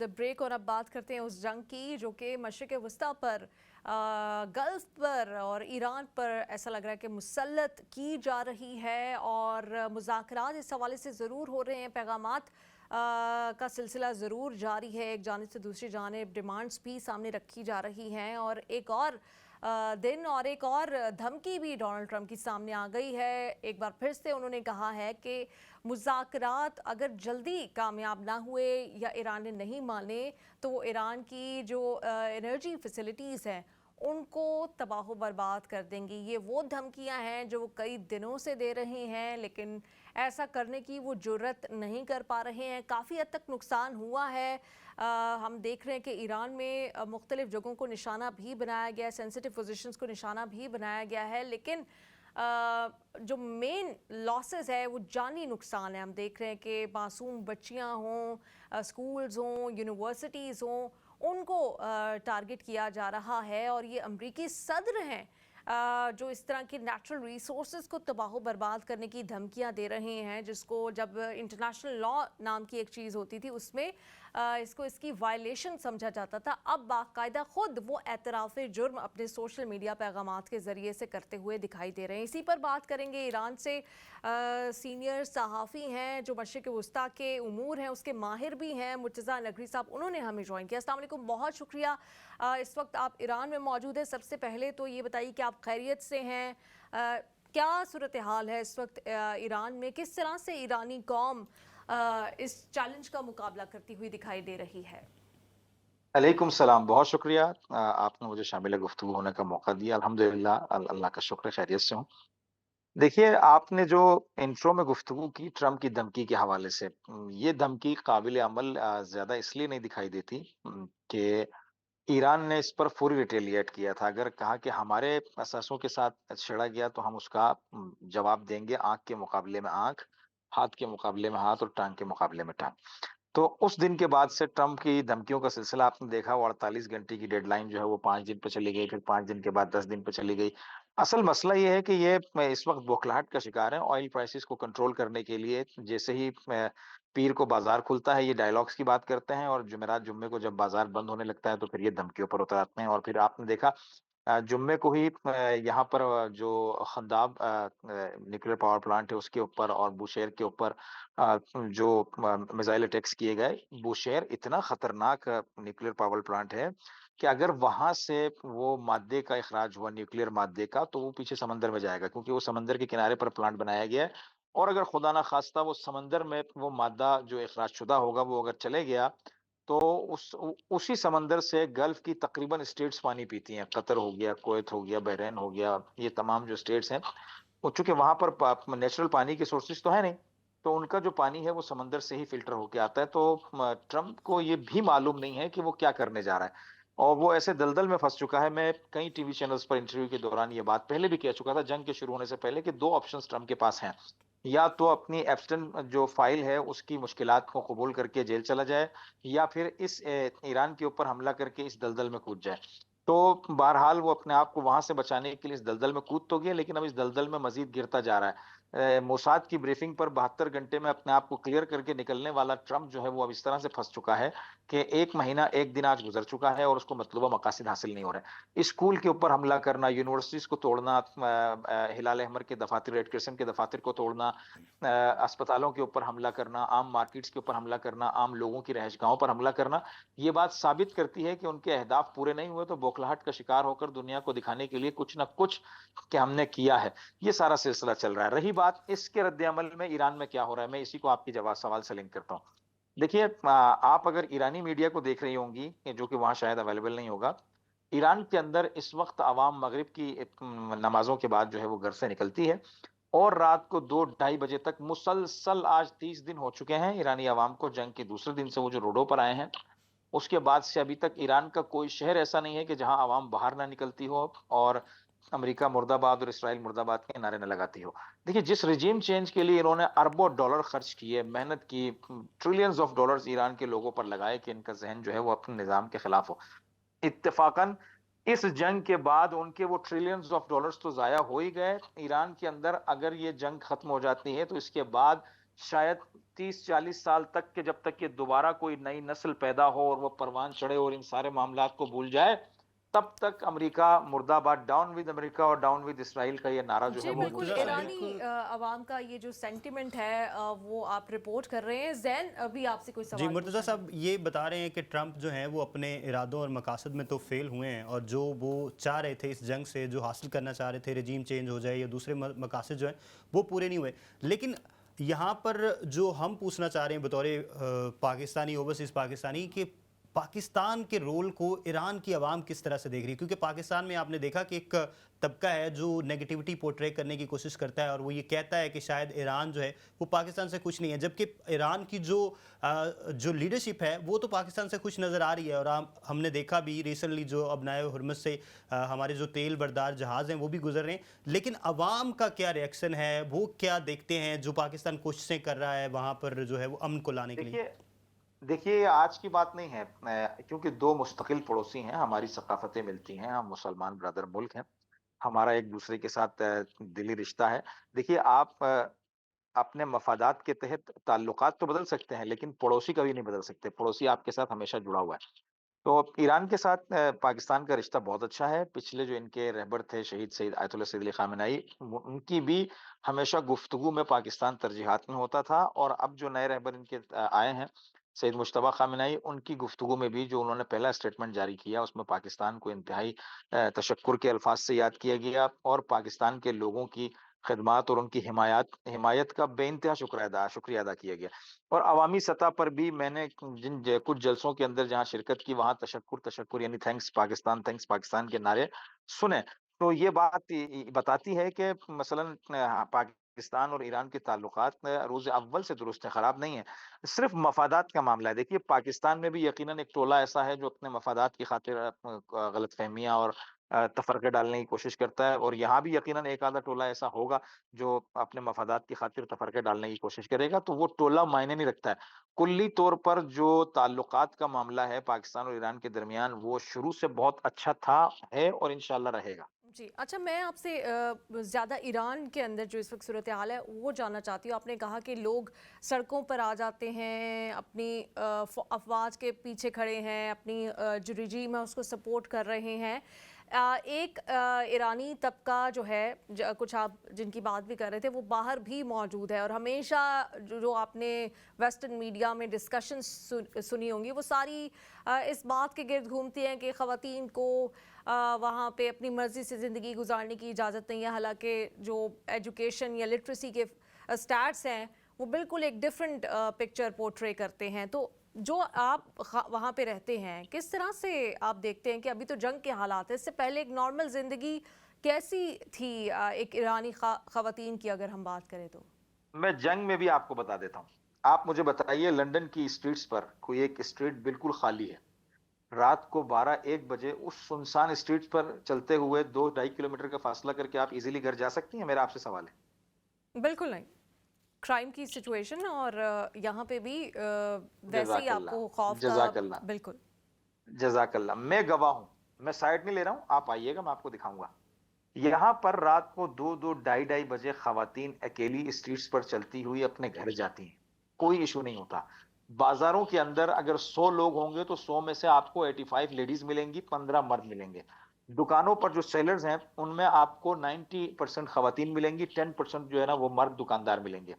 Break और अब बात करते हैं उस जंग की जो कि मशरिक़ वस्ता पर गल्फ पर और ईरान पर ऐसा लग रहा है कि मुसल्लत की जा रही है और मुज़ाकरात इस हवाले से ज़रूर हो रहे हैं। पैगामात का सिलसिला ज़रूर जारी है। एक जानिब से दूसरी जानिब डिमांड्स भी सामने रखी जा रही हैं और एक और दिन और एक और धमकी भी डोनाल्ड ट्रंप की सामने आ गई है। एक बार फिर से उन्होंने कहा है कि मुज़ाकरात अगर जल्दी कामयाब ना हुए या ईरान ने नहीं माने तो वो ईरान की जो एनर्जी फैसिलिटीज़ हैं उनको तबाह बर्बाद कर देंगी। ये वो धमकियां हैं जो वो कई दिनों से दे रहे हैं, लेकिन ऐसा करने की वो जुर्रत नहीं कर पा रहे हैं। काफ़ी हद तक नुकसान हुआ है। हम देख रहे हैं कि ईरान में मुख्तलिफ जगहों को निशाना भी बनाया गया है, सेंसिटिव पोजीशंस को निशाना भी बनाया गया है, लेकिन जो मेन लॉसेस है वो जानी नुकसान है। हम देख रहे हैं कि मासूम बच्चियां हों, स्कूल्स हों, यूनिवर्सिटीज़ हों, उनको टारगेट किया जा रहा है और ये अमरीकी सदर हैं जो इस तरह के नेचुरल रिसोर्सेज को तबाह बर्बाद करने की धमकियां दे रहे हैं, जिसको जब इंटरनेशनल लॉ नाम की एक चीज़ होती थी उसमें इसको इसकी वायलेशन समझा जाता था। अब बाकायदा खुद वो एतराफ़ जुर्म अपने सोशल मीडिया पैगामात के ज़रिए से करते हुए दिखाई दे रहे हैं। इसी पर बात करेंगे। ईरान से सीनियर सहाफ़ी हैं जो मशरिक़ वस्ता के उमूर हैं, उसके माहिर भी हैं, मुर्तज़ा नकवी साहब, उन्होंने हमें ज्वाइन किया। अस्सलाम वालेकुम, बहुत शुक्रिया। इस वक्त आप ईरान में मौजूद हैं। सबसे पहले तो ये बताइए कि आप खैरियत से हैं? क्या सूरत हाल है इस वक्त ईरान में? किस तरह से ईरानी कौम इस चैलेंज का मुकाबला करती हुई दिखाई दे रही है? अलैकुम सलाम, बहुत शुक्रिया आपने मुझे शामिल गुफ्तगू होने का मौका दिया। अल्हम्दुलिल्लाह अल्लाह का शुक्र खैरियत से हूँ। देखिए, आपने जो इंट्रो में गुफ्तगू की ट्रम्प की धमकी के हवाले से, ये धमकी काबिल अमल ज़्यादा इसलिए नहीं दिखाई देती कि ईरान ने इस पर फौरी रिटेलिएट किया था। अगर कहा कि हमारे असासों के साथ छेड़ा गया तो हम उसका जवाब देंगे, आँख के मुकाबले में आँख, हाथ के मुकाबले में हाथ और टाँग के मुकाबले में टाँग। तो उस दिन के बाद से ट्रम्प की धमकियों का सिलसिला आपने देखा, वो 48 घंटे की डेडलाइन जो है वो 5 दिन पे चली गई, फिर 5 दिन के बाद 10 दिन पे चली गई। असल मसला ये है कि ये इस वक़्त बौखलाहट का शिकार है। ऑयल प्राइसेज़ को कंट्रोल करने के लिए जैसे ही पीर को बाज़ार खुलता है, ये डायलॉग्स की बात करते हैं और जुमेरात जुम्मे को जब बाज़ार बंद होने लगता है, तो फिर ये धमकियों पर उतर आते हैं और फिर आपने देखा जुम्मे को ही यहाँ पर जो खंदाब न्यूक्लियर पावर प्लांट है उसके ऊपर और बुशेर के ऊपर जो मिसाइल अटैक्स किए गए। बुशेर इतना खतरनाक न्यूक्लियर पावर प्लांट है कि अगर वहां से वो मादे का इखराज हुआ, न्यूक्लियर मादे का, तो वो पीछे समंदर में जाएगा क्योंकि वो समंदर के किनारे पर प्लांट बनाया गया है। और अगर खुदा ना खास्ता वो समंदर में वो मादा जो इखराज शुदा होगा वो अगर चले गया तो उसी समंदर से गल्फ की तकरीबन स्टेट्स पानी पीती हैं। कतर हो गया, कुवैत हो गया, बहरीन हो गया, ये तमाम जो स्टेट्स हैं, वो चूँकि वहाँ पर नेचुरल पानी के सोर्सेज़ तो है नहीं, तो उनका जो पानी है वो समंदर से ही फ़िल्टर होके आता है। तो ट्रम्प को ये भी मालूम नहीं है कि वो क्या करने जा रहा है और वो ऐसे दलदल में फँस चुका है। मैं कई टीवी चैनल्स पर इंटरव्यू के दौरान ये बात पहले भी कह चुका था, जंग के शुरू होने से पहले, कि 2 ऑप्शंस ट्रम्प के पास हैं। या तो अपनी एप्स्टन जो फ़ाइल है उसकी मुश्किलात को कबूल करके जेल चला जाए या फिर इस ईरान के ऊपर हमला करके इस दलदल में कूद जाए। तो बहरहाल वो अपने आप को वहाँ से बचाने के लिए इस दलदल में कूद तो गया, लेकिन अब इस दलदल में मज़ीद गिरता जा रहा है। मोसाद की ब्रीफिंग पर 72 घंटे में अपने आप को क्लियर करके निकलने वाला ट्रम्प जो है वो अब इस तरह से फँस चुका है कि 1 महीना 1 दिन आज गुज़र चुका है और उसको मतलूबा मकासद हासिल नहीं हो रहे हैं। स्कूल के ऊपर हमला करना, यूनिवर्सिटीज़ को तोड़ना, हिलाल अहमर के दफ़ातर, रेड क्रिसेंट के दफ़ातर को तोड़ना, अस्पतालों के ऊपर हमला करना, आम मार्केट्स के ऊपर हमला करना, आम लोगों की रहायशगाहों पर हमला करना, ये बात साबित करती है कि उनके अहदाफ पूरे नहीं हुए, तो बौखलाहट का शिकार होकर दुनिया को दिखाने के लिए कुछ न कुछ कि हमने किया है। ये सारा सिलसिला चल रहा है। रही बात इसके रद्द-ए-अमल में ईरान में क्या हो रहा है, मैं इसी को आपकी जवाब सवाल से लिंक करता हूँ। देखिए, आप अगर ईरानी मीडिया को देख रही होंगी, जो कि वहाँ शायद अवेलेबल नहीं होगा, ईरान के अंदर इस वक़्त अवाम मगरिब की नमाज़ों के बाद जो है वो घर से निकलती है और रात को 2 ढाई बजे तक मुसलसल, आज 30 दिन हो चुके हैं ईरानी अवाम को, जंग के दूसरे दिन से वो जो रोडों पर आए हैं, उसके बाद से अभी तक ईरान का कोई शहर ऐसा नहीं है कि जहां अवाम बाहर ना निकलती हो और अमेरिका मुर्दाबाद और इसराइल मुर्दाबाद के नारे न लगाती हो। देखिए, जिस रिजीम चेंज के लिए इन्होंने अरबों डॉलर खर्च किए, मेहनत की, ट्रिलियंस ऑफ डॉलर्स ईरान के लोगों पर लगाए कि इनका ज़हन जो है वो अपने निज़ाम के खिलाफ हो। इत्तेफाकन इस जंग के बाद उनके वो ट्रिलियंस ऑफ डॉलर्स तो ज़ाया हो ही गए। ईरान के अंदर अगर ये जंग खत्म हो जाती है तो इसके बाद शायद 30-40 साल तक के, जब तक कि दोबारा कोई नई नस्ल पैदा हो और वो परवान चढ़े और इन सारे मामलात को भूल जाए, तब तक अमेरिका मुर्दाबाद, डाउन विद अमेरिका और डाउन विद इसराइल का ये नारा जो है जी, वो बिल्कुल गूंजता मुर्तज़ा रहेगा। ईरानी बिल्कुल। अवाम का ये जो सेंटिमेंट है वो आप रिपोर्ट कर रहे हैं। ज़ैन अभी आपसे कोई जी, सवाल मुर्तज़ा पूछना चाह साहब ये बता रहे हैं कि ट्रंप जो हैं वो अपने इरादों और मकासद में तो फ़ेल हुए हैं, और जो वो चाह रहे थे इस जंग से, जो हासिल करना चाह रहे थे, रजीम चेंज हो जाए या दूसरे मकासद जो हैं वो पूरे नहीं हुए। लेकिन यहाँ पर जो हम पूछना चाह रहे हैं बतौर पाकिस्तानी, ओवरसीज़ पाकिस्तानी, कि पाकिस्तान के रोल को ईरान की आवाम किस तरह से देख रही है? क्योंकि पाकिस्तान में आपने देखा कि एक तबका है जो नेगेटिविटी पोर्ट्रे करने की कोशिश करता है, और वो ये कहता है कि शायद ईरान जो है वो पाकिस्तान से खुश नहीं है, जबकि ईरान की जो लीडरशिप है वो तो पाकिस्तान से खुश नज़र आ रही है। और हमने देखा भी रिसेंटली जो अब नए हुर्मुज़ से हमारे जो तेल बरदार जहाज़ हैं वो भी गुजर रहे हैं। लेकिन अवाम का क्या रिएक्शन है, वो क्या देखते हैं जो पाकिस्तान कोशिशें कर रहा है वहाँ पर जो है वो अमन को लाने के लिए? देखिए देखिए, ये आज की बात नहीं है, क्योंकि 2 मुस्तकिल पड़ोसी हैं, हमारी सकाफ़तें मिलती हैं, हम मुसलमान ब्रदर मुल्क हैं, हमारा एक-दूसरे के साथ दिली रिश्ता है। देखिए, आप अपने मफ़ादात के तहत ताल्लुकात तो बदल सकते हैं, लेकिन पड़ोसी कभी नहीं बदल सकते। पड़ोसी आपके साथ हमेशा जुड़ा हुआ है। तो ईरान के साथ पाकिस्तान का रिश्ता बहुत अच्छा है। पिछले जो इनके रहबर थे शहीद सैयद आयतुल्लाह सैयद अली ख़ामेनेई, उनकी भी हमेशा गुफ्तगू में पाकिस्तान तरजीहात में होता था, और अब जो नए रहबर इनके आए हैं, सैयद मुज्तबा ख़ामेनेई, उनकी गुफ्तगू में भी जो उन्होंने पहला स्टेटमेंट जारी किया, उसमें पाकिस्तान को इंतहाई तशक्कुर के अल्फाज से याद किया गया, और पाकिस्तान के लोगों की खिदमात और उनकी हिमायत का बेइंतहा शुक्रिया अदा किया गया। और अवामी सतह पर भी मैंने कुछ जलसों के अंदर जहाँ शिरकत की, वहाँ तशक्कुर तशक्कुर यानी थैंक्स पाकिस्तान के नारे सुने। तो ये बात बताती है कि मसलन पाकिस्तान और ईरान के ताल्लुकात रोज़ अव्वल से दुरुस्त है, खराब नहीं है। सिर्फ मफादात का मामला है। देखिए, पाकिस्तान में भी यकीनन एक टोला ऐसा है जो अपने मफादात की खातिर गलतफहमियां और तफरके डालने की कोशिश करता है, और यहाँ भी यकीनन एक आधा टोला ऐसा होगा जो अपने मफादात की खातिर तफरके डालने की कोशिश करेगा। तो वो टोला मायने नहीं रखता है। कुल्ली तौर पर जो ताल्लुकात का मामला है पाकिस्तान और ईरान के दरमियान, वो शुरू से बहुत अच्छा था, है और इंशाल्लाह रहेगा। जी, अच्छा, मैं आपसे ज़्यादा ईरान के अंदर जो इस वक्त सूरत हाल है वो जानना चाहती हूँ। आपने कहा कि लोग सड़कों पर आ जाते हैं, अपनी अफवाज के पीछे खड़े हैं, अपनी जो रजीम है उसको सपोर्ट कर रहे हैं। एक ईरानी तबका जो है, कुछ आप जिनकी बात भी कर रहे थे, वो बाहर भी मौजूद है, और हमेशा जो आपने वेस्टर्न मीडिया में डिस्कशन सुनी होंगी, वो सारी इस बात के गिर्द घूमती हैं कि ख़वातीन को वहाँ पे अपनी मर्ज़ी से ज़िंदगी गुजारने की इजाज़त नहीं है। हालांकि जो एजुकेशन या लिटरेसी के स्टैट्स हैं वो बिल्कुल एक डिफरेंट पिक्चर पोर्ट्रे करते हैं। तो जो आप वहाँ पे रहते हैं, किस तरह से आप देखते हैं कि अभी तो जंग के हालात है, इससे पहले एक नॉर्मल ज़िंदगी कैसी थी एक ईरानी ख़वातीन की, अगर हम बात करें तो? मैं जंग में भी आपको बता देता हूँ। आप मुझे बताइए, लंदन की स्ट्रीट्स पर कोई एक स्ट्रीट बिल्कुल खाली है। रात को 12-1 बजे उस सुनसान स्ट्रीट्स पर चलते हुए 2 ढाई किलोमीटर का फासला करके आप इज़िली घर जा सकती हैं? मेरा आपसे सवाल है। बिल्कुल नहीं। क्राइम की सिचुएशन, और यहाँ पे भी वैसे ही जज़ाकल्लाह, आपको खौफ का। जज़ाकल्लाह, बिल्कुल। जज़ाकल्लाह। मैं गवाह हूँ। मैं साइड नहीं ले रहा हूँ, आप आइएगा, मैं आपको दिखाऊँगा। यहाँ पर रात को 2-2 ढाई-ढाई बजे ख़वातीन अकेली स्ट्रीट्स पर चलती हुई अपने घर जाती हैं। कोई इश्यू नहीं होता। बाज़ारों के अंदर अगर 100 लोग होंगे तो 100 में से आपको 85 लेडीज़ मिलेंगी, 15 मर्द मिलेंगे। दुकानों पर जो सेलर्स हैं, उनमें आपको 90% ख़वातीन मिलेंगी, 10% जो है ना वो मर्द दुकानदार मिलेंगे।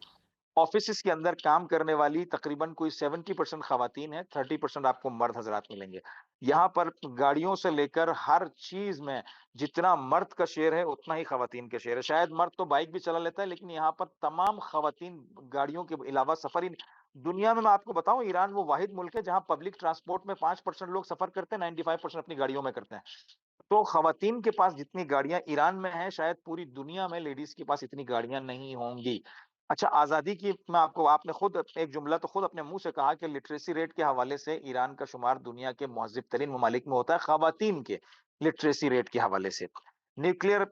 ऑफिसेज़ के अंदर काम करने वाली तकरीबन कोई 70% ख़वातीन हैं, 30% आपको मर्द हज़रात मिलेंगे। यहाँ पर गाड़ियों से लेकर हर चीज़ में जितना मर्द का शेयर है, उतना ही ख़वातीन का शेयर है। शायद मर्द तो बाइक भी चला लेता है, लेकिन यहाँ पर तमाम ख़वातीन गाड़ियों के अलावा सफ़र ही दुनिया में मैं आपको बताऊँ, ईरान वो वाहिद मुल्क है जहाँ पब्लिक ट्रांसपोर्ट में 5% लोग सफ़र करते हैं, 95% अपनी गाड़ियों में करते हैं। तो ख़वातीन के पास जितनी गाड़ियाँ ईरान में हैं, शायद पूरी दुनिया में लेडीज़ के पास इतनी गाड़ियाँ नहीं होंगी। अच्छा, आज़ादी की मैं आपको आपने खुद एक जुमला तो खुद अपने मुँह से कहा कि लिटरेसी रेट के हवाले से ईरान का शुमार दुनिया के मुहज़्ज़िब तरीन ममालिक में होता है, ख़वातीन के लिटरेसी रेट के हवाले से। न्यूक्लियर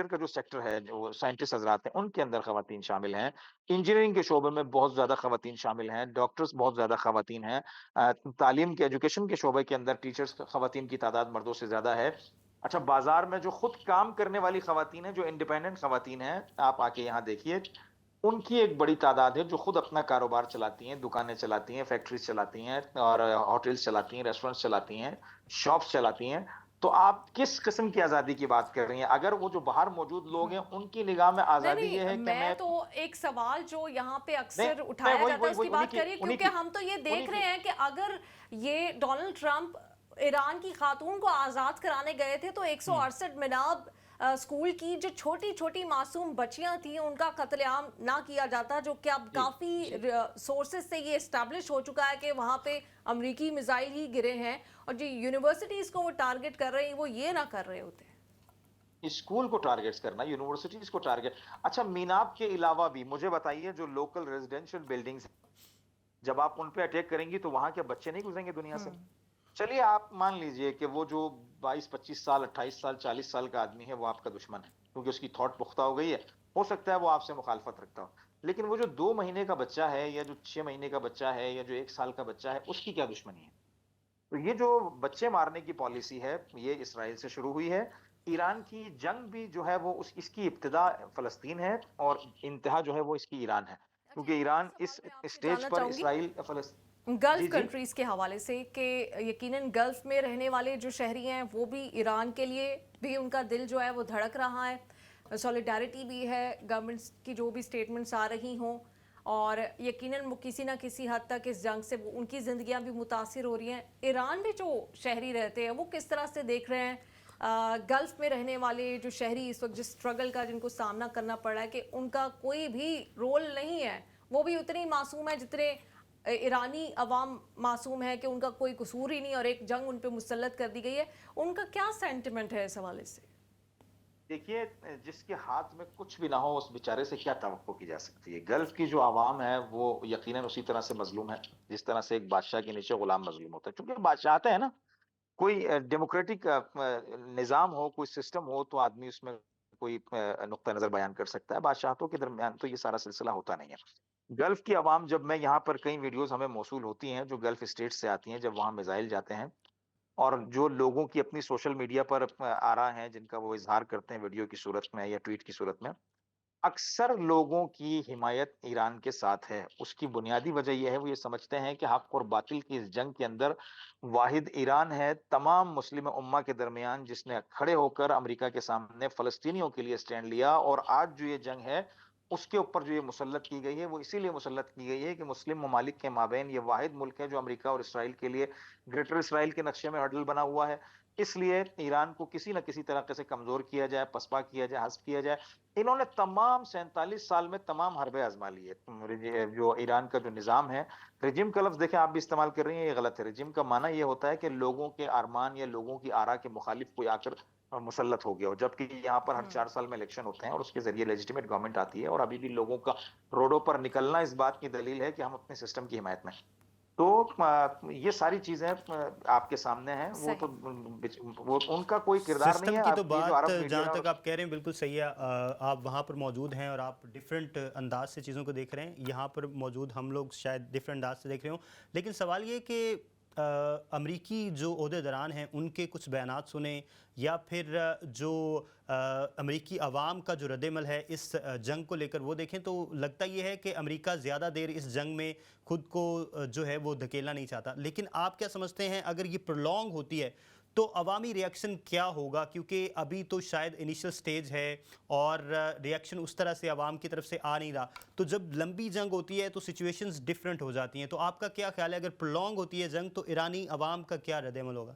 का जो सेक्टर है, जो साइंटिस्ट हज़रात हैं, उनके अंदर ख़वातीन शामिल हैं। इंजीनियरिंग के शोबे में बहुत ज़्यादा ख़वातीन शामिल हैं, डॉक्टर्स बहुत ज़्यादा ख़वातीन हैं। तालीम के एजुकेशन के शोबे के अंदर टीचर्स ख़वातीन की तादाद मर्दों से ज़्यादा है। अच्छा, बाज़ार में जो खुद काम करने वाली ख़वातीन हैं, जो इंडिपेंडेंट ख़वातीन हैं, आप आके यहाँ देखिए, उनकी एक बड़ी तादाद है जो खुद अपना कारोबार चलाती हैं, दुकानें चलाती हैं, फैक्ट्रीज़ चलाती हैं और होटल्स चलाती हैं, रेस्टोरेंट्स चलाती हैं, शॉप्स चलाती हैं। तो आप किस किस्म की आज़ादी की बात कर रही हैं? अगर वो जो बाहर मौजूद लोग हैं, हुँ। उनकी निगाह में नहीं, आज़ादी ये नहीं, है कि मैं तो एक सवाल जो यहाँ पे नहीं, अक्सर मैं उठाया वही जाता है वही उसकी वही बात करिए, क्योंकि हम तो ये उन्हीं देख रहे की हैं कि अगर ये डोनाल्ड ट्रंप ईरान की खातून को आज़ाद कराने गए थे तो हुँ। 168 मिनाब स्कूल की जो छोटी-छोटी मासूम बच्चियां थी उनका कत्लेआम ना किया जाता, जो कि अब जी, काफ़ी जी। सोर्सेज से ये एस्टैब्लिश हो चुका है कि वहाँ पे अमरीकी मिसाइल ही गिरे हैं और जो यूनिवर्सिटीज़ को वो टारगेट कर रहे हैं वो ये ना कर रहे होते। स्कूल को टारगेट्स करना, यूनिवर्सिटीज़ को टारगेट अच्छा मीनाब के अलावा भी मुझे बताइए जो लोकल रेज़िडेंशियल बिल्डिंग्स जब आप उन पे अटैक करेंगी तो वहाँ क्या बच्चे नहीं गुज़रेंगे दुनिया हुँ। से? चलिए आप मान लीजिए कि वो जो 22-25 साल, 28 साल, 40 साल का आदमी है वो आपका दुश्मन है, क्योंकि उसकी थॉट पुख्ता हो गई है। हो सकता है वो आपसे मुखालफत रखता हो। लेकिन वो जो 2 महीने का बच्चा है या जो 6 महीने का बच्चा है या जो 1 साल का बच्चा है, उसकी क्या दुश्मनी है? तो ये जो बच्चे मारने की पॉलिसी है, ये इसराइल से शुरू हुई है। ईरान की जंग भी जो है वो उस इसकी इब्तिदा फ़लस्तीन है और इंतहा जो है वो इसकी ईरान है। अच्छा, क्योंकि एक और ईरान सवाल इस मैं आपसे स्टेज जानना पर चाहूंगी इसराइल फ़लस गल्फ जी, जी। कंट्रीज के हवाले से कि यकीनन गल्फ में रहने वाले जो शहरी हैं वो भी ईरान के लिए भी उनका दिल जो है वो धड़क रहा है, सॉलिडारिटी भी है, गवर्नमेंट्स की जो भी स्टेटमेंट्स आ रही हों और यकीनन वो किसी ना किसी हद तक इस जंग से उनकी ज़िंदगियां भी मुतासिर हो रही हैं। ईरान में जो शहरी रहते हैं वो किस तरह से देख रहे हैं गल्फ में रहने वाले जो शहरी इस वक्त जिस स्ट्रगल का जिनको सामना करना पड़ रहा है कि उनका कोई भी रोल नहीं है, वो भी उतने ही मासूम है जितने ईरानी अवाम मासूम है कि उनका कोई कसूर ही नहीं और एक जंग उन पे मुसल्लत कर दी गई है। उनका क्या सेंटिमेंट है इस हवाले से? देखिए जिसके हाथ में कुछ भी ना हो उस बेचारे से क्या तवक्को की जा सकती है। गल्फ की जो आवाम है वो यकीनन उसी तरह से मज़लूम है, जिस तरह से एक बादशाह के नीचे गुलाम मज़लूम होता है। क्योंकि बादशाहते हैं ना, कोई डेमोक्रेटिक निज़ाम हो, कोई सिस्टम हो तो आदमी उसमें कोई नुक्ता नज़र बयान कर सकता है। बादशाहतों के दरमियान तो ये सारा सिलसिला होता नहीं है। गल्फ की आवाम जब मैं यहाँ पर कई वीडियोज़ हमें मौसूल होती हैं जो गल्फ स्टेट्स से आती हैं, जब वहाँ मिसाइल जाते हैं और जो लोगों की अपनी सोशल मीडिया पर आरा हैं, जिनका वो इज़हार करते हैं वीडियो की सूरत में या ट्वीट की सूरत में, अक्सर लोगों की हिमायत ईरान के साथ है। उसकी बुनियादी वजह ये है, वो ये समझते हैं कि हक़ और बातिल की इस जंग के अंदर वाहिद ईरान है, तमाम मुस्लिम उम्मा के दरमियान जिसने खड़े होकर अमेरिका के सामने फ़लस्तीनियों के लिए स्टैंड लिया और आज जो ये जंग है, उसके ऊपर जो ये मुसल्लत की गई है, वो इसीलिए मुसल्लत की गई है कि मुस्लिम ममालिक के माबैन ये वाहिद मुल्क है जो अमेरिका और इसराइल के लिए ग्रेटर इसराइल के नक्शे में हडल बना हुआ है। इसलिए ईरान को किसी न किसी तरीके से कमज़ोर किया जाए, पसपा किया जाए, हज़फ किया जाए। इन्होंने तमाम 47 साल में तमाम हरबे आज़मा लिए। जो ईरान का जो निज़ाम है, रेजिम का लफ्ज़ देखें आप भी इस्तेमाल कर रही हैं, ये गलत है। रेजिम का माना ये होता है कि लोगों के अरमान या लोगों की आरा के मुखालिफ कोई आकर मुसल्लत हो गया हो। जबकि यहाँ पर हर 4 साल में इलेक्शन होते हैं और उसके ज़रिए लेजिटिमेट गवर्नमेंट आती है और अभी भी लोगों का रोडों पर निकलना इस बात की दलील है कि हम अपने सिस्टम की हिमायत में हैं। तो ये सारी चीज़ें आपके सामने हैं, वो तो सही। वो उनका कोई किरदार नहीं सिस्टम है। की तो अब ये जो बात अरब मीडिया जहाँ और तक आप कह रहे हैं बिल्कुल सही है। आप वहाँ पर मौजूद हैं और आप डिफरेंट अंदाज से चीज़ों को देख रहे हैं। यहाँ पर मौजूद हम लोग शायद डिफरेंट अंदाज से देख रहे हो। लेकिन सवाल ये कि अमरीकी जो ओहदेदारान हैं उनके कुछ बयानात सुने या फिर जो अमरीकी अवाम का जो रद्दमल है इस जंग को लेकर वो देखें तो लगता ये है कि अमेरिका ज़्यादा देर इस जंग में खुद को जो है वो धकेलना नहीं चाहता। लेकिन आप क्या समझते हैं अगर ये प्रोलॉन्ग होती है तो अवामी रिएक्शन क्या होगा? क्योंकि अभी तो शायद इनिशियल स्टेज है और रिएक्शन उस तरह से अवाम की तरफ से आ नहीं रहा। तो जब लंबी जंग होती है तो सिचुएशंस डिफरेंट हो जाती हैं। तो आपका क्या ख्याल है अगर प्रोलॉन्ग होती है जंग तो ईरानी अवाम का क्या रद्द-ए-अमल होगा?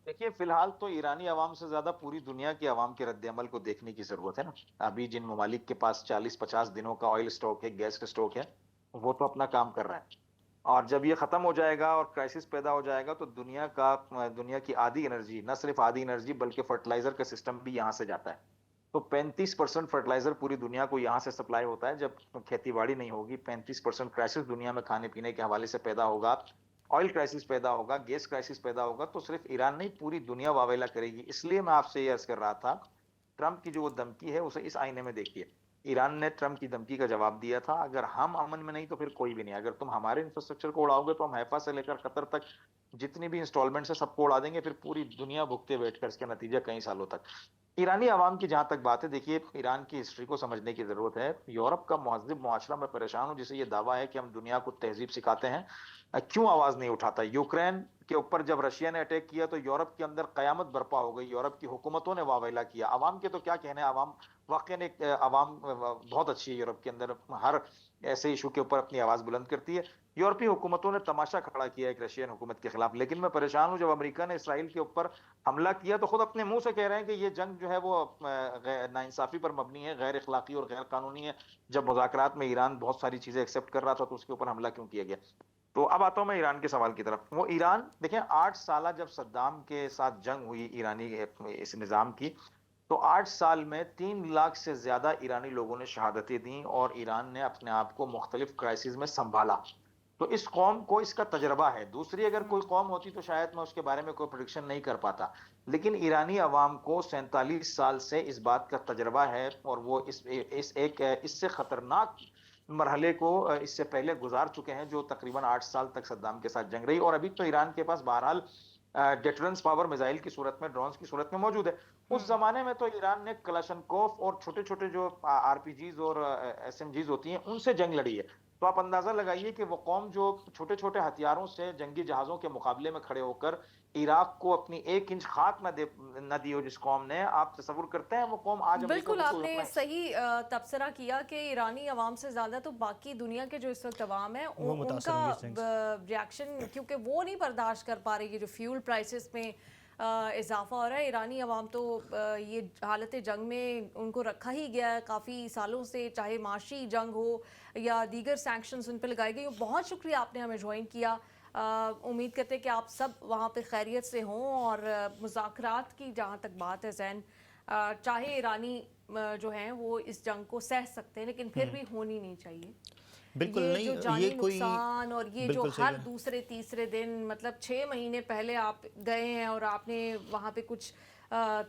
देखिए, फिलहाल तो ईरानी अवाम से ज़्यादा पूरी दुनिया की अवाम के रद्द-ए-अमल को देखने की ज़रूरत है ना। अभी जिन ममालिक के पास 40-50 दिनों का ऑयल स्टॉक है, गैस का स्टॉक है, वो तो अपना काम कर रहे हैं। और जब ये खत्म हो जाएगा और क्राइसिस पैदा हो जाएगा तो दुनिया की आधी एनर्जी, न सिर्फ आधी एनर्जी बल्कि फर्टिलाइजर का सिस्टम भी यहाँ से जाता है। तो 35% फर्टिलाइजर पूरी दुनिया को यहाँ से सप्लाई होता है। जब खेती-बाड़ी नहीं होगी, 35% क्राइसिस दुनिया में खाने-पीने के हवाले से पैदा होगा, ऑयल क्राइसिस पैदा होगा, गैस क्राइसिस पैदा होगा, तो सिर्फ ईरान नहीं पूरी दुनिया वावेला करेगी। इसलिए मैं आपसे ये अर्ज़ कर रहा था, ट्रंप की जो वो धमकी है उसे इस आईने में देखिए। ईरान ने ट्रंप की धमकी का जवाब दिया था, अगर हम अमन में नहीं तो फिर कोई भी नहीं। अगर तुम हमारे इंफ्रास्ट्रक्चर को उड़ाओगे तो हम हैफा से लेकर कतर तक जितनी भी इंस्टॉलमेंट्स है सबको उड़ा देंगे, फिर पूरी दुनिया भुगते बैठकर इसका नतीजा कई सालों तक। ईरानी अवाम की जहाँ तक बात है, देखिए ईरान की हिस्ट्री को समझने की ज़रूरत है। यूरोप का महज़िब मुआशरा, मैं परेशान हूँ जिसे ये दावा है कि हम दुनिया को तहज़ीब सिखाते हैं, क्यों आवाज़ नहीं उठाता? यूक्रेन के ऊपर जब रशिया ने अटैक किया तो यूरोप के अंदर क़यामत बर्पा हो गई, यूरोप की हुकूमतों ने वावेला किया। अवाम के तो क्या कहने, अवाम वाक़ईन एक अवाम बहुत अच्छी है यूरोप के अंदर, हर ऐसे इश्यू के ऊपर अपनी आवाज़ बुलंद करती है। यूरोपीय हुकूमतों ने तमाशा खड़ा किया एक रशियन हुकूमत के खिलाफ, लेकिन मैं परेशान हूँ जब अमेरिका ने इसराइल के ऊपर हमला किया तो खुद अपने मुंह से कह रहे हैं कि ये जंग जो है वो नाइंसाफी पर मबनी है, गैर अखलाकी और गैर कानूनी है। जब मुज़ाकरात में ईरान बहुत सारी चीजें एक्सेप्ट कर रहा था तो उसके ऊपर हमला क्यों किया गया? तो अब आता हूं मैं ईरान के सवाल की तरफ। वो ईरान देखें, 8 साल जब सद्दाम के साथ जंग हुई ईरानी इस निजाम की, तो 8 साल में 3 लाख से ज्यादा ईरानी लोगों ने शहादतें दी और ईरान ने अपने आप को मुख्तलिफ क्राइसिस में संभाला। तो इस कौम को इसका तजर्बा है। दूसरी अगर कोई कौम होती तो शायद मैं उसके बारे में कोई प्रेडिक्शन नहीं कर पाता, लेकिन ईरानी अवाम को 47 साल से इस बात का तजर्बा है और वो इस एक इससे खतरनाक मरहले को इससे पहले गुजार चुके हैं, जो तकरीबन 8 साल तक सद्दाम के साथ जंग रही। और अभी तो ईरान के पास बहरहाल डेटरेंस पावर मिसाइल की सूरत में, ड्रोन्स की सूरत में मौजूद है। उस जमाने में तो ईरान ने कलाशनकोव और छोटे छोटे जो आरपीजीज और एसएमजीज होती हैं उनसे जंग लड़ी है। तो आप अंदाजा लगाइए कि वो कौम जो छोटे छोटे हथियारों से जंगी जहाजों के मुकाबले में खड़े होकर इराक को अपनी 1 इंच खाक न दी हो, जिस कौम ने, आप तस्वुर करते हैं वो कौम आज अमेरिका बिल्कुल को आपने सही तबसरा किया कि ईरानी अवाम से ज़्यादा तो बाकी दुनिया के जो इस वक्त अवाम है वो मुतासर उनका होंगे इस जंग से। रिएक्शन, क्योंकि वो नहीं बर्दाश्त कर पा रही है जो फ्यूल प्राइसेस में इजाफा हो रहा है। ईरानी अवाम तो ये हालत जंग में उनको रखा ही गया है काफ़ी सालों से, चाहे माशी जंग हो या दीगर सैंक्शंस उन पर लगाए गए। बहुत शुक्रिया आपने हमें ज्वाइन किया। उम्मीद करते हैं कि आप सब वहाँ पे खैरियत से हों। और मुज़ाकरात की जहाँ तक बात है ज़ैन, चाहे ईरानी जो हैं वो इस जंग को सह सकते हैं, लेकिन फिर भी होनी नहीं चाहिए। बिल्कुल ये नहीं, जो ये जानी कोई नुकसान और ये जो बिल्कुल सही हर है। दूसरे तीसरे दिन, मतलब 6 महीने पहले आप गए हैं और आपने वहाँ पे कुछ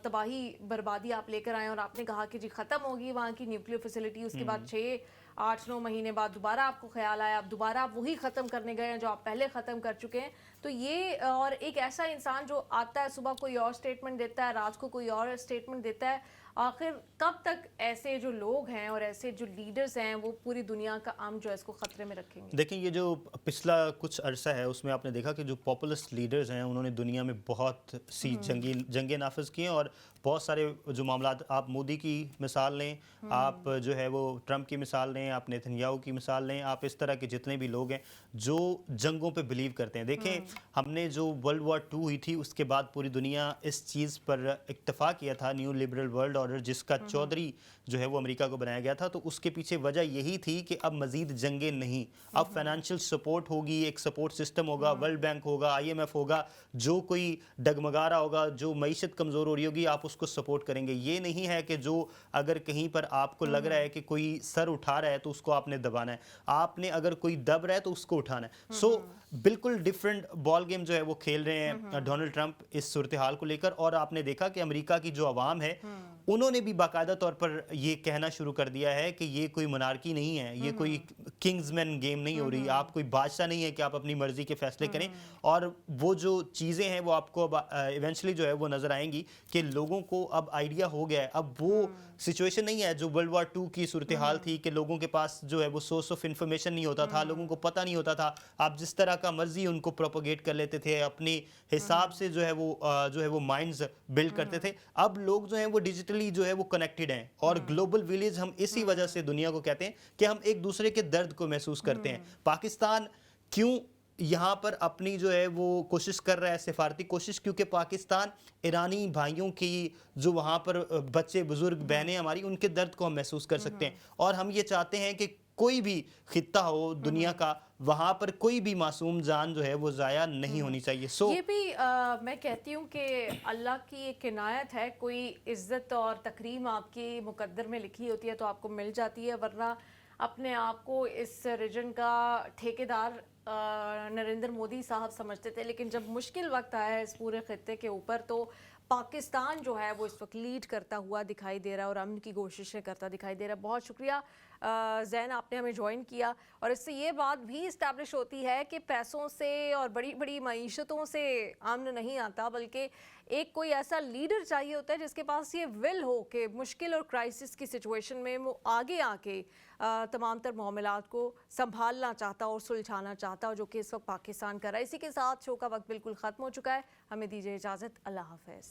तबाही बर्बादी आप लेकर आए और आपने कहा कि जी ख़त्म होगी वहाँ की न्यूक्लियर फैसिलिटी। उसके बाद 6, 8, 9 महीने बाद दोबारा आपको ख्याल आया, अब दोबारा आप वही ख़त्म करने गए हैं जो आप पहले ख़त्म कर चुके हैं। तो ये और एक ऐसा इंसान जो आता है सुबह कोई और स्टेटमेंट देता है, रात को कोई और स्टेटमेंट देता है, आखिर कब तक ऐसे जो लोग हैं और ऐसे जो लीडर्स हैं वो पूरी दुनिया का अमन जो है इसको ख़तरे में रखेंगे? देखें, ये जो पिछला कुछ अरसा है उसमें आपने देखा कि जो पॉपुलिस्ट लीडर्स हैं उन्होंने दुनिया में बहुत सी जंगें नाफिज की हैं और बहुत सारे जो मामला, आप मोदी की मिसाल लें, आप जो है वो ट्रंप की मिसाल लें, आप नेतन्याहू की मिसाल लें, आप इस तरह के जितने भी लोग हैं जो जंगों पे बिलीव करते हैं। देखें, हमने जो वर्ल्ड वॉर 2 हुई थी उसके बाद पूरी दुनिया इस चीज़ पर इत्तफाक किया था, न्यू लिबरल वर्ल्ड ऑर्डर, जिसका चौधरी जो है वो अमेरिका को बनाया गया था। तो उसके पीछे वजह यही थी कि अब मज़ीद जंगें नहीं, अब फाइनेंशियल सपोर्ट होगी, एक सपोर्ट सिस्टम होगा, वर्ल्ड बैंक होगा, IMF होगा, जो कोई डगमगा रहा होगा, जो मईशत कमज़ोर हो रही होगी, आप उसको सपोर्ट करेंगे। ये नहीं है कि जो अगर कहीं पर आपको लग रहा है कि कोई सर उठा रहा है तो उसको आपने दबाना है, आपने अगर कोई दब रहा है तो उसको उठाना है। सो बिल्कुल डिफरेंट बॉल गेम जो है वो खेल रहे हैं डोनाल्ड ट्रंप इस सूरत हाल को लेकर। और आपने देखा कि अमेरिका की जो आवाम है उन्होंने भी बाकायदा तौर पर ये कहना शुरू कर दिया है कि ये कोई मोनार्की नहीं है, ये कोई किंग्समैन गेम नहीं हो रही, आप कोई बादशाह नहीं है कि आप अपनी मर्जी के फैसले करें। और वो जो चीज़ें हैं वो आपको अब इवेंचुअली जो है वो नज़र आएंगी कि लोगों को अब आइडिया हो गया है। अब वो सिचुएशन नहीं है जो वर्ल्ड वॉर 2 की सूरत हाल थी कि लोगों के पास जो है वो सोर्स ऑफ इंफॉर्मेशन नहीं होता था, लोगों को पता नहीं होता था, आप जिस तरह का मर्जी उनको प्रोपोगेट कर लेते थे, अपने हिसाब से जो है वो माइंड्स बिल्ड करते थे। अब लोग जो हैं वो डिजिटली जो है वो कनेक्टेड हैं और ग्लोबल विलेज हम इसी वजह से दुनिया को कहते हैं कि हम एक दूसरे के दर्द को महसूस करते हैं। पाकिस्तान क्यों यहाँ पर अपनी जो है वो कोशिश कर रहा है, सिफारती कोशिश, क्योंकि पाकिस्तान ईरानी भाइयों की जो वहाँ पर बच्चे बुजुर्ग बहनें हमारी, उनके दर्द को हम महसूस कर सकते हैं। और हम ये चाहते हैं कि कोई भी खित्ता हो दुनिया का, वहाँ पर कोई भी मासूम जान जो है वो ज़ाया नहीं होनी चाहिए। ये भी मैं कहती हूँ कि अल्लाह की एक इनायत है, कोई इज़्ज़त और तकरीम आपके मुकद्दर में लिखी होती है तो आपको मिल जाती है, वरना अपने आप को इस रीजन का ठेकेदार नरेंद्र मोदी साहब समझते थे। लेकिन जब मुश्किल वक्त आया है इस पूरे खित्ते के ऊपर तो पाकिस्तान जो है वो इस वक्त लीड करता हुआ दिखाई दे रहा है और अमन की कोशिशें करता दिखाई दे रहा है। बहुत शुक्रिया जैन, आपने हमें ज्वाइन किया। और इससे ये बात भी इस्टेब्लिश होती है कि पैसों से और बड़ी बड़ी मईशतों से अमन नहीं आता, बल्कि एक कोई ऐसा लीडर चाहिए होता है जिसके पास ये विल हो कि मुश्किल और क्राइसिस की सिचुएशन में वो आगे आके तमाम तर मामलात को संभालना चाहता और सुलझाना चाहता, जो कि इस वक्त पाकिस्तान कर रहा है। इसी के साथ शो का वक्त बिल्कुल ख़त्म हो चुका है। हमें दीजिए इजाज़त। अल्लाह हाफ़िज़।